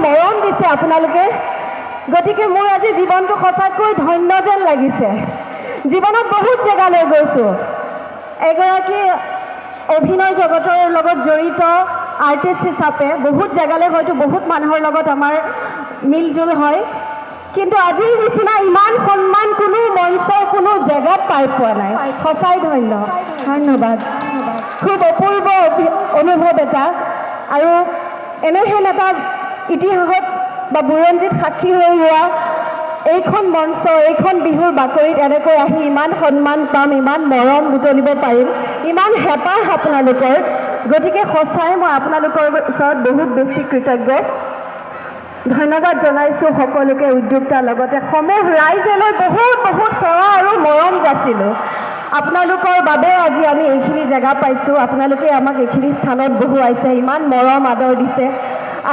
মৰম দিছে আপোনালোকে গতিকে মোৰ আজি জীৱনটো সঁচাকৈ ধন্য যেন লাগিছে জীৱনত বহুত জেগালৈ গৈছোঁ এগৰাকী অভিনয় জগতৰ লগত জড়িত আৰ্টিষ্ট হিচাপে বহুত জেগালৈ হয়তো বহুত মানুহৰ লগত আমাৰ মিলজুল হয় কিন্তু আজিৰ নিচিনা ইমান সন্মান কোনো মঞ্চৰ কোনো জেগাত পাই পোৱা নাই সঁচাই ধন্যবাদ খুব অপূৰ্ব অনুভৱ এটা আৰু এনেহেন এটা ইতিহাসত বা বুৰঞ্জীত সাক্ষী হৈ ৰোৱা এইখন মঞ্চ এইখন বিহুৰ বাকৰিত এনেকৈ আহি ইমান সন্মান পাম ইমান মৰম বুটলিব পাৰিম ইমান হেঁপাহ আপোনালোকৰ গতিকে সঁচাই মই আপোনালোকৰ ওচৰত বহুত বেছি কৃতজ্ঞ ধন্যবাদ জনাইছোঁ সকলোকে উদ্যোক্তাৰ লগতে সমূহ ৰাইজলৈ বহুত বহুত সেৱা আৰু মৰম যাচিলোঁ আপোনালোকৰ বাবে আজি আমি এইখিনি জেগা পাইছোঁ আপোনালোকে আমাক এইখিনি স্থানত বহুৱাইছে ইমান মৰম আদৰ দিছে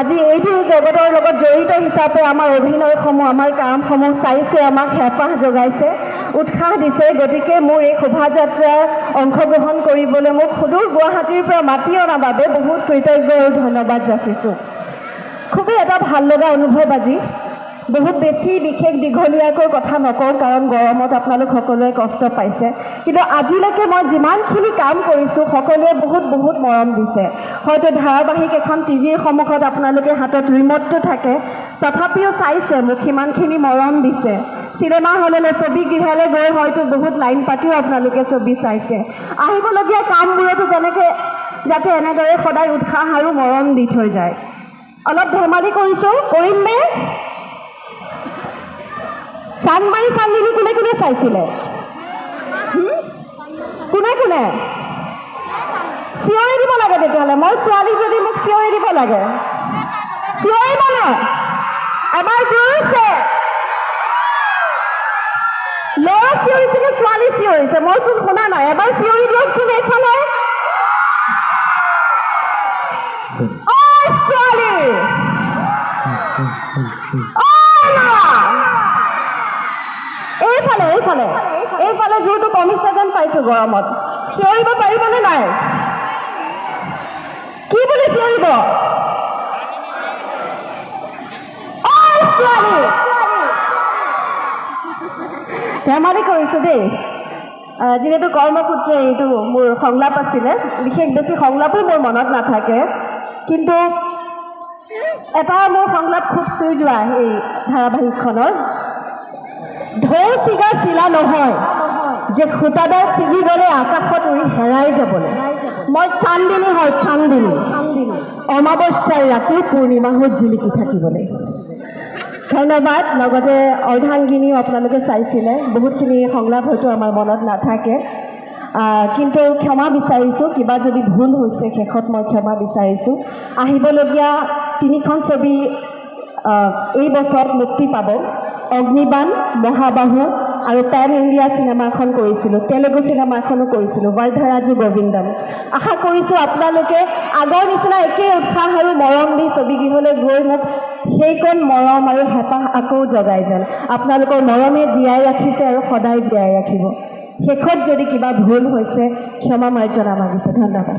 আজি এইটো জগতৰ লগত জড়িত হিচাপে আমাৰ অভিনয়সমূহ আমাৰ কামসমূহ চাইছে আমাক হেঁপাহ জগাইছে উৎসাহ দিছে গতিকে মোৰ এই শোভাযাত্ৰাৰ অংশগ্ৰহণ কৰিবলৈ মোক সুদূৰ গুৱাহাটীৰ পৰা মাতি অনাৰ বাবে বহুত কৃতজ্ঞ আৰু ধন্যবাদ যাচিছোঁ খুবেই এটা ভাল লগা অনুভৱ আজি বহুত বেছি বিশেষ দীঘলীয়াকৈ কথা নকওঁ কাৰণ গৰমত আপোনালোক সকলোৱে কষ্ট পাইছে কিন্তু আজিলৈকে মই যিমানখিনি কাম কৰিছোঁ সকলোৱে বহুত বহুত মৰম দিছে হয়তো ধাৰাবাহিক এখন টিভিৰ সন্মুখত আপোনালোকে হাতত ৰিম'টটো থাকে তথাপিও চাইছে মোক সিমানখিনি মৰম দিছে চিনেমা হললৈ ছবি গৃহলৈ গৈ হয়তো বহুত লাইন পাতিও আপোনালোকে ছবি চাইছে আহিবলগীয়া কামবোৰতো যেনেকৈ যাতে এনেদৰে সদায় উৎসাহ আৰু মৰম দি থৈ যায় অলপ ধেমালি কৰিছোঁ কৰিম নে চানমাৰি চান্দিনী কোনে কোনে চাইছিলে কোনে কোনে চিঞৰি দিব লাগে তেতিয়াহ'লে মই ছোৱালী যদি মোক চিঞৰি দিব লাগে চিঞৰিবনে এবাৰ জোৰছে ল'ৰা চিঞৰিছে নে ছোৱালী চিঞৰিছে মই চোন শুনা নাই এবাৰ চিঞৰি দিয়কচোন এইফালে ছোৱালী এইফালে এইফালে এইফালে জোৰটো কমিছে যেন পাইছোঁ গৰমত চিঞৰিব পাৰিবনে নাই কি বুলি চিঞৰিব ছোৱালী ধেমালি কৰিছোঁ দেই যিহেতু কৰ্মসূত্ৰে এইটো মোৰ সংলাপ আছিলে বিশেষ বেছি সংলাপো মোৰ মনত নাথাকে কিন্তু এটা মোৰ সংলাপ খুব চুই যোৱা এই ধাৰাবাহিকখনৰ ঢৌ চিগা চিলা নহয় যে সূতাডাল ছিগি গ'লে আকাশত উৰি হেৰাই যাবলৈ মই চান্দিনী হয় চান্দিনী অমাৱস্যাৰ ৰাতি পূৰ্ণিমাহত জিলিকি থাকিবলৈ ধন্যবাদ লগতে অৰ্ধাংগিনীও আপোনালোকে চাইছিলে বহুতখিনি সংলাপ হয়তো আমাৰ মনত নাথাকে কিন্তু ক্ষমা বিচাৰিছোঁ কিবা যদি ভুল হৈছে শেষত মই ক্ষমা বিচাৰিছোঁ আহিবলগীয়া 3খন ছবি এই বছৰত মুক্তি পাব অগ্নিবাণ মহাবাহু আৰু পেন ইণ্ডিয়া চিনেমা এখন কৰিছিলোঁ তেলেগু চিনেমা এখনো কৰিছিলোঁ ৱাৰ্ধৰাজু গোবিন্দম আশা কৰিছোঁ আপোনালোকে আগৰ নিচিনা একেই উৎসাহ আৰু মৰম দি ছবিগৃহলৈ গৈ মোক সেইকণ মৰম আৰু হেঁপাহ আকৌ জগাই যেন আপোনালোকৰ মৰমে জীয়াই ৰাখিছে আৰু সদায় জীয়াই ৰাখিব শেষত যদি কিবা ভুল হৈছে ক্ষমা মাৰ্জনা মাগিছে ধন্যবাদ